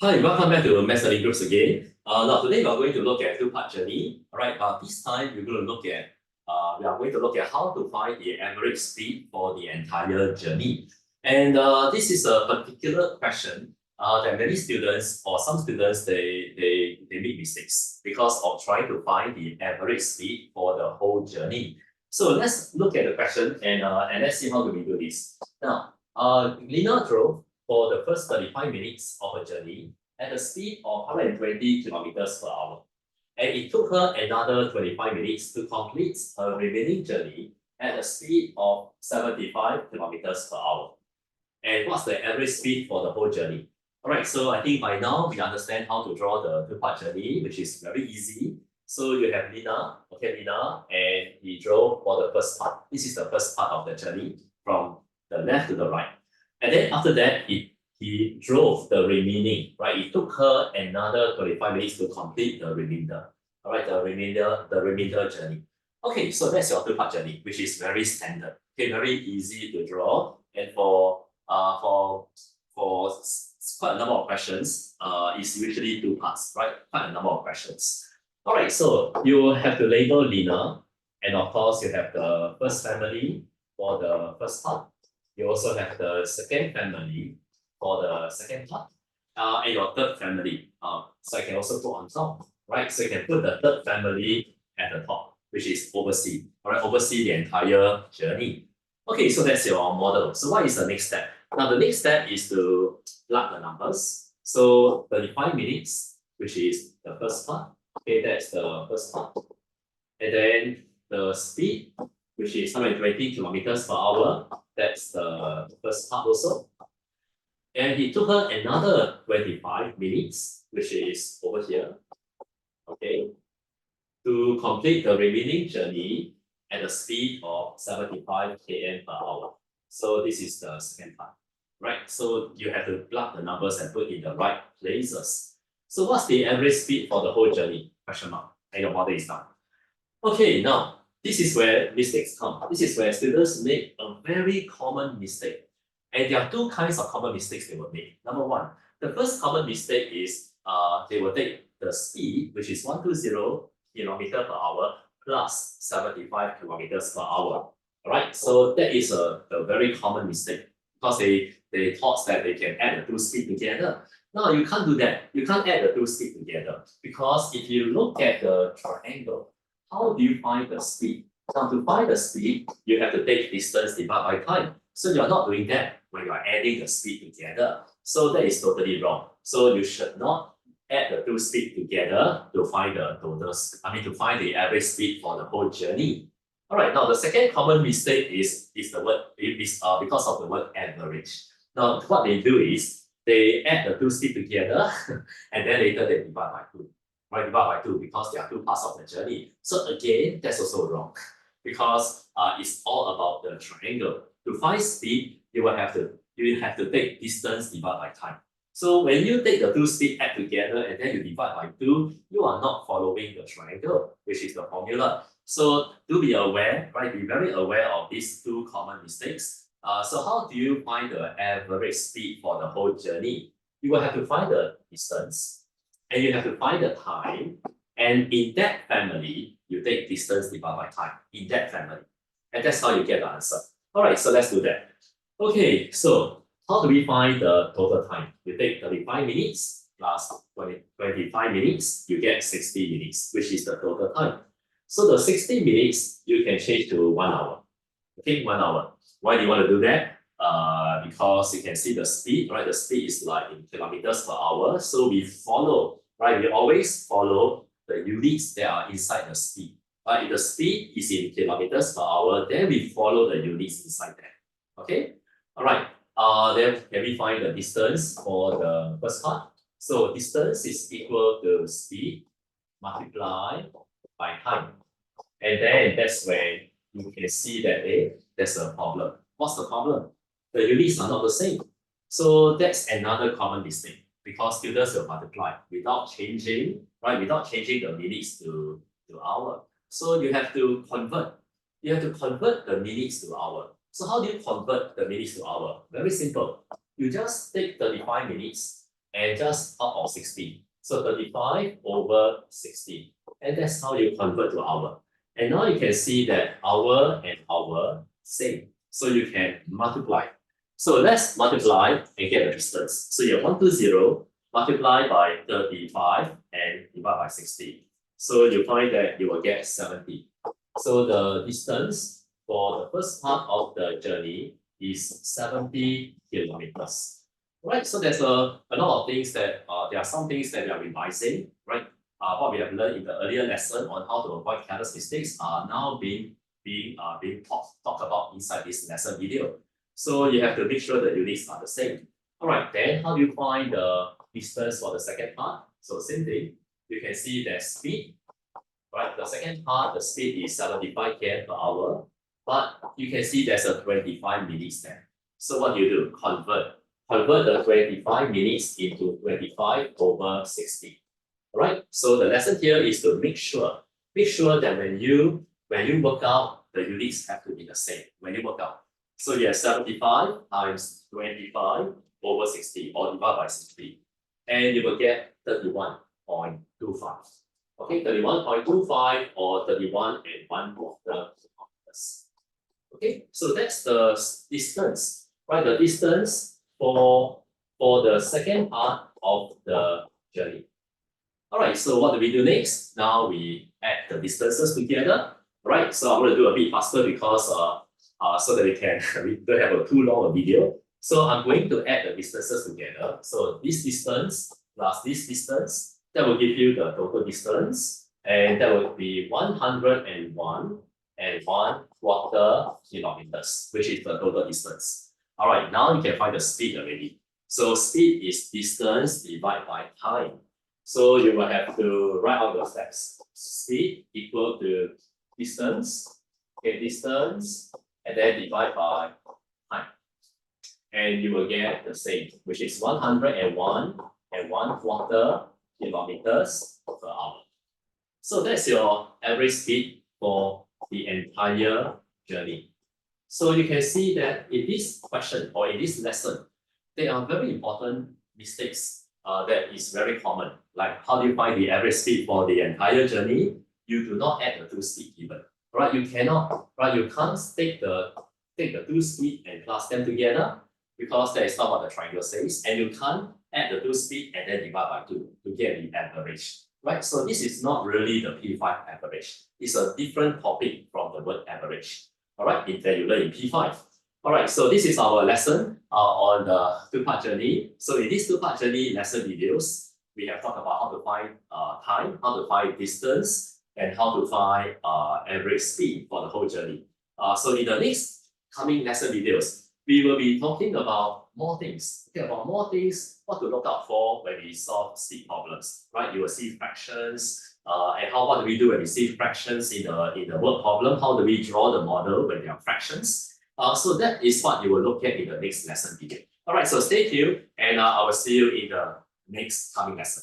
Hi, welcome back to Math Study Groups again. Now today we are going to look at two-part journey. All right, this time we're going to look at how to find the average speed for the entire journey. And this is a particular question that many students or some students they make mistakes because of trying to find the average speed for the whole journey. So let's look at the question and let's see how do we do this. Now, Lina drove for the first 35 minutes of a journey at a speed of 120 kilometers per hour. And it took her another 25 minutes to complete her remaining journey at a speed of 75 kilometers per hour. And what's the average speed for the whole journey? All right, so I think by now we understand how to draw the two-part journey, which is very easy. So you have Lina, okay, Lina, and he drove for the first part. This is the first part of the journey from the left to the right. And then after that, he drove the remaining, right? It took her another 25 minutes to complete the remainder. All right, the remainder journey. Okay, so that's your two-part journey, which is very standard. Okay, very easy to draw. And for quite a number of questions, it's usually two parts, right? Quite a number of questions. All right, so you have to label Lina, and of course you have the first family for the first part. You also have the second family for the second part, and your third family. So I can also put on top, right? So you can put the third family at the top, which is oversee, all right? Oversee the entire journey. Okay, so that's your model. So what is the next step? Now the next step is to plug the numbers. So 35 minutes, which is the first part. Okay, that's the first part. And then the speed, which is 120 kilometers per hour. That's the first part also. And it took her another 25 minutes, which is over here, okay, to complete the remaining journey at a speed of 75 km per hour. So this is the second part, right? So you have to plug the numbers and put in the right places. So what's the average speed for the whole journey? Question mark. And your model is done. Okay, now this is where mistakes come. This is where students make a very common mistake. And there are two kinds of common mistakes they will make. Number one, the first common mistake is they will take the speed, which is 120 kilometer per hour plus 75 kilometers per hour. All right, so that is a very common mistake because they thought that they can add the two speed together. No, you can't do that. You can't add the two speed together because if you look at the triangle, how do you find the speed? Now, to find the speed, you have to take distance divided by time. So you're not doing that when you're adding the speed together. So that is totally wrong. So you should not add the two speed together to find the total, to find the average speed for the whole journey. All right, now the second common mistake is because of the word average. Now, what they do is they add the two speed together and then later they divide by two. Right, divide by two because there are two parts of the journey. So again, that's also wrong because it's all about the triangle. To find speed, you will have to take distance divided by time. So when you take the two speed add together and then you divide by two, you are not following the triangle, which is the formula. So do be aware, right? Be very aware of these two common mistakes. So how do you find the average speed for the whole journey? You will have to find the distance and you have to find the time. And in that family, you take distance divided by time in that family. And that's how you get the answer. All right, so let's do that. Okay, so how do we find the total time? You take 35 minutes plus 25 minutes, you get 60 minutes, which is the total time. So the 60 minutes, you can change to 1 hour. Okay, 1 hour. Why do you want to do that? Because you can see the speed, right? The speed is like in kilometers per hour. So we follow, right? We always follow the units that are inside the speed. Right? If the speed is in kilometers per hour, then we follow the units inside that. Okay? All right. Then can we find the distance for the first part? So distance is equal to speed multiplied by time. And then that's when you can see that there's a problem. What's the problem? The units are not the same. So that's another common mistake because students will multiply without changing, right? Without changing the minutes to hour. So you have to convert. You have to convert the minutes to hour. So how do you convert the minutes to hour? Very simple. You just take 35 minutes and just half of 60. So 35 over 60. And that's how you convert to hour. And now you can see that hour and hour same. So you can multiply. So let's multiply and get the distance. So you have 120 multiply by 35 and divide by 60. So you find that you will get 70. So the distance for the first part of the journey is 70 kilometers. Right, so there's a lot of things that there are some things that we are revising, right? What we have learned in the earlier lesson on how to avoid careless mistakes are now being talked about inside this lesson video. So you have to make sure the units are the same. All right, then how do you find the distance for the second part? So same thing, you can see there's speed, right? The second part, the speed is 75 km per hour, but you can see there's a 25 minutes there. So what do you do? Convert the 25 minutes into 25 over 60. All right, so the lesson here is to make sure that when you work out, the units have to be the same when you work out. So you have 75 times 25 over 60 or divide by 60, and you will get 31.25. Okay, 31.25 or 31 and 1 quarter kilometers. Okay, so that's the distance, right? The distance for the second part of the journey. All right, so what do we do next? Now we add the distances together, right? So I'm going to do a bit faster because so that we don't have a too long a video. So I'm going to add the distances together. So this distance plus this distance, that will give you the total distance, and that will be 101 and 1 quarter kilometers, which is the total distance. All right, now you can find the speed already. So speed is distance divided by time. So you will have to write out the steps. Speed equal to distance, okay, distance, and then divide by time. And you will get the same, which is 101 and 1 quarter kilometers per hour. So that's your average speed for the entire journey. So you can see that in this question or in this lesson, there are very important mistakes that is very common. Like how do you find the average speed for the entire journey? You do not add the two speed even. Right? You cannot, right? You can't take the two speed and plus them together because that is not what the triangle says. And you can't add the two speed and then divide by 2 to get the average. Right? So this is not really the P5 average. It's a different topic from the word average. All right, that you learn in P5. All right, so this is our lesson on the two-part journey. So in these two-part journey lesson videos, we have talked about how to find time, how to find distance, and how to find average speed for the whole journey. So in the next coming lesson videos, we will be talking about more things. Okay, about more things, what to look out for when we solve speed problems, right? You will see fractions, and what do we do when we see fractions in the word problem? How do we draw the model when there are fractions? So that is what you will look at in the next lesson video. All right, so stay tuned, and I will see you in the next coming lesson.